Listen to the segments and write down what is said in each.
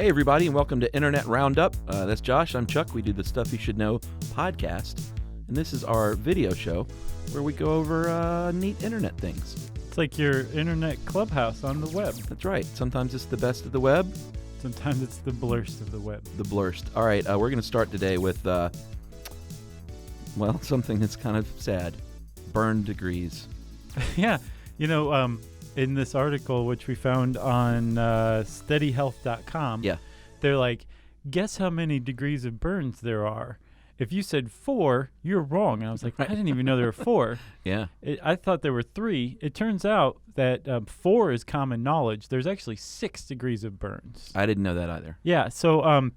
Hey, everybody, and welcome to Internet Roundup. That's Josh. I'm Chuck. We do the Stuff You Should Know podcast. And this is our video show where we go over neat internet things. It's like your internet clubhouse on the web. That's right. Sometimes it's the best of the web. Sometimes it's the blurst of the web. The blurst. All right, we're going to start today with, something that's kind of sad. Burn degrees. Yeah. In this article, which we found on steadyhealth.com, they're like, guess how many degrees of burns there are? If you said 4, you're wrong. And I was like, I didn't even know there were 4. Yeah. I thought there were 3. It turns out that 4 is common knowledge. There's actually 6 degrees of burns. I didn't know that either. Yeah. So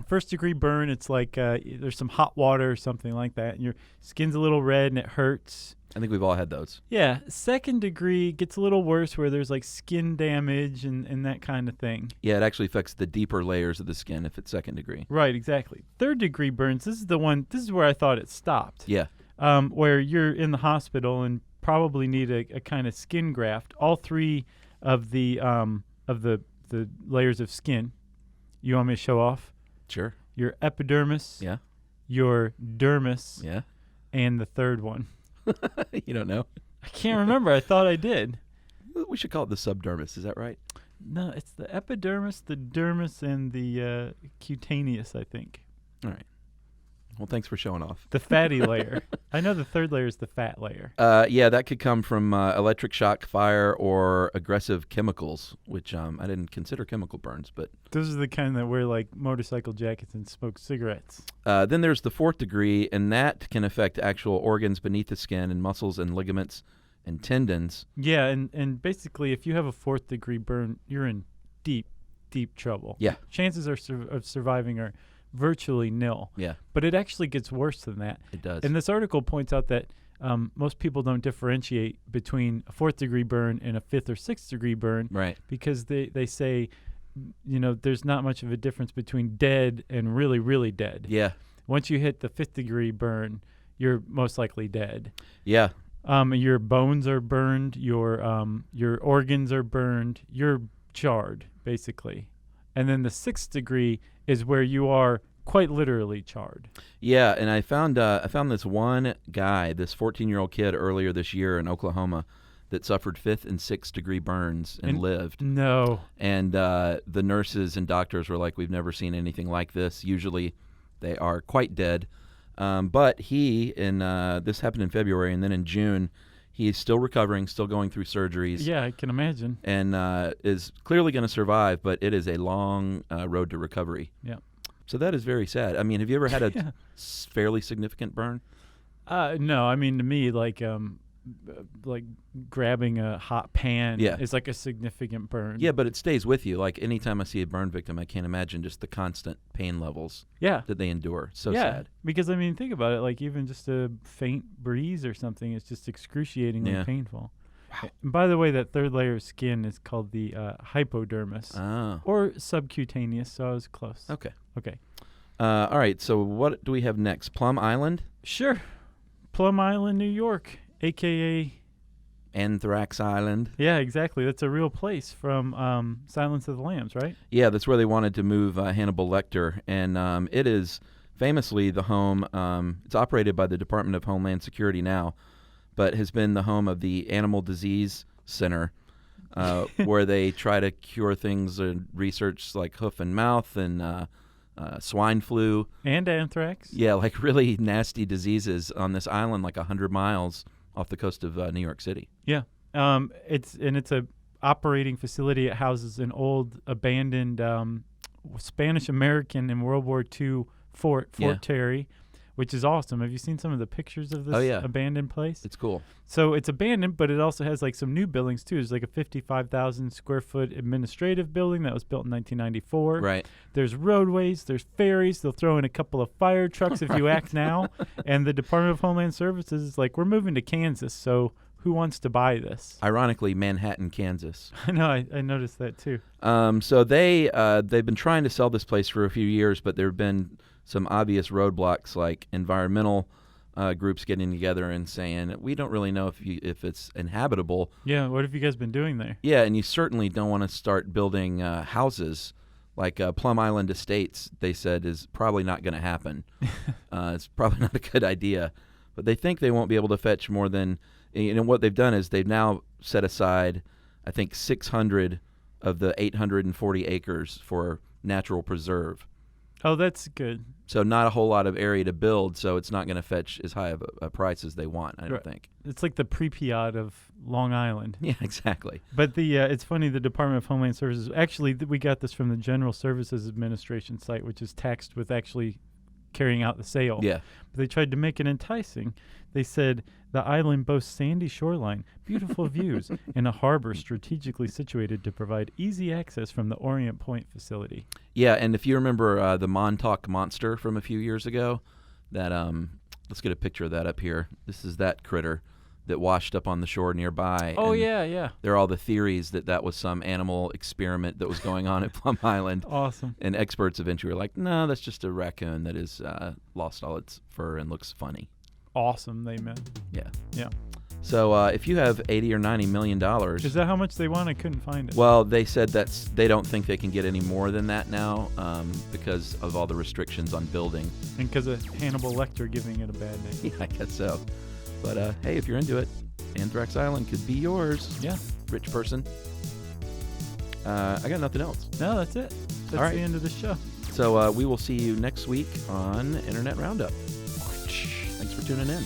first degree burn, it's like there's some hot water or something like that, and your skin's a little red and it hurts. I think we've all had those. Yeah. Second degree gets a little worse where there's like skin damage and that kind of thing. Yeah, it actually affects the deeper layers of the skin if it's second degree. Right, exactly. Third degree burns, this is where I thought it stopped. Yeah. Where you're in the hospital and probably need a kind of skin graft. All 3 of the layers of skin. You want me to show off? Sure. Your epidermis. Yeah. Your dermis. Yeah. And the third one. You don't know? I can't remember. I thought I did. We should call it the subdermis. Is that right? No, it's the epidermis, the dermis, and the cutaneous, I think. All right. Well, thanks for showing off. The fatty layer. I know the third layer is the fat layer. Yeah, that could come from electric shock, fire, or aggressive chemicals, which I didn't consider chemical burns, but... Those are the kind that wear, like, motorcycle jackets and smoke cigarettes. Then there's the 4th degree, and that can affect actual organs beneath the skin and muscles and ligaments and tendons. Yeah, and basically, if you have a 4th degree burn, you're in deep, deep trouble. Yeah. Chances of surviving are virtually nil. Yeah. But it actually gets worse than that. It does. And this article points out that most people don't differentiate between a 4th degree burn and a 5th or 6th degree burn. Right. Because they say, there's not much of a difference between dead and really, really dead. Yeah. Once you hit the 5th degree burn, you're most likely dead. Yeah. Your bones are burned, your organs are burned, you're charred, basically. And then the 6th degree is where you are quite literally charred. Yeah, and I found this one guy, this 14-year-old kid earlier this year in Oklahoma that suffered 5th and 6th degree burns and lived. No. And the nurses and doctors were like, we've never seen anything like this. Usually they are quite dead. But this happened in February, and then in June, he's still recovering, still going through surgeries. Yeah, I can imagine. And is clearly going to survive, but it is a long road to recovery. Yeah. So that is very sad. I mean, have you ever had a fairly significant burn? No, I mean, to me, like grabbing a hot pan is like a significant burn. Yeah, but it stays with you. Like anytime I see a burn victim, I can't imagine just the constant pain levels that they endure. So sad. Because, I mean, think about it. Like even just a faint breeze or something is just excruciatingly painful. Wow. And by the way, that third layer of skin is called the hypodermis or subcutaneous, so I was close. Okay. All right, so what do we have next? Plum Island? Sure. Plum Island, New York, a.k.a. Anthrax Island. Yeah, exactly. That's a real place from Silence of the Lambs, right? Yeah, that's where they wanted to move Hannibal Lecter, and it is famously the home. It's operated by the Department of Homeland Security now, but has been the home of the Animal Disease Center, where they try to cure things and research like hoof and mouth and swine flu. And anthrax. Yeah, like really nasty diseases on this island like 100 miles off the coast of New York City. Yeah. It's a operating facility. It houses an old abandoned Spanish-American in World War II Fort Terry, which is awesome. Have you seen some of the pictures of this abandoned place? It's cool. So it's abandoned, but it also has like some new buildings too. There's like a 55,000 square foot administrative building that was built in 1994. Right. There's roadways, there's ferries. They'll throw in a couple of fire trucks if you act now. And the Department of Homeland Services is like, we're moving to Kansas, so who wants to buy this? Ironically, Manhattan, Kansas. I know, I noticed that too. So they've been trying to sell this place for a few years, but there have been some obvious roadblocks like environmental groups getting together and saying, we don't really know if it's inhabitable. Yeah, what have you guys been doing there? Yeah, and you certainly don't want to start building houses Like Plum Island Estates, they said, is probably not going to happen. It's probably not a good idea. But they think they won't be able to fetch more than, what they've done is they've now set aside, I think, 600 of the 840 acres for natural preserve. Oh, that's good. So not a whole lot of area to build, so it's not going to fetch as high of a price as they want, I don't think. It's like the Pripyat of Long Island. Yeah, exactly. But it's funny, the Department of Homeland Services, actually, we got this from the General Services Administration site, which is taxed with actually carrying out the sale. Yeah. But they tried to make it enticing. They said the island boasts sandy shoreline, beautiful views, and a harbor strategically situated to provide easy access from the Orient Point facility. Yeah, and if you remember the Montauk Monster from a few years ago, that let's get a picture of that up here. This is that critter that washed up on the shore nearby. Oh, and yeah. There are all the theories that was some animal experiment that was going on at Plum Island. Awesome. And experts eventually were like, no, that's just a raccoon that has lost all its fur and looks funny. Awesome, they meant. Yeah. So if you have $80 or $90 million, is that how much they want? I couldn't find it. Well, they said they don't think they can get any more than that now because of all the restrictions on building. And because of Hannibal Lecter giving it a bad name. Yeah, I guess so. But hey, if you're into it, Anthrax Island could be yours. Yeah. Rich person. I got nothing else. No, that's it. That's all right. The end of the show. So we will see you next week on Internet Roundup. Thanks for tuning in.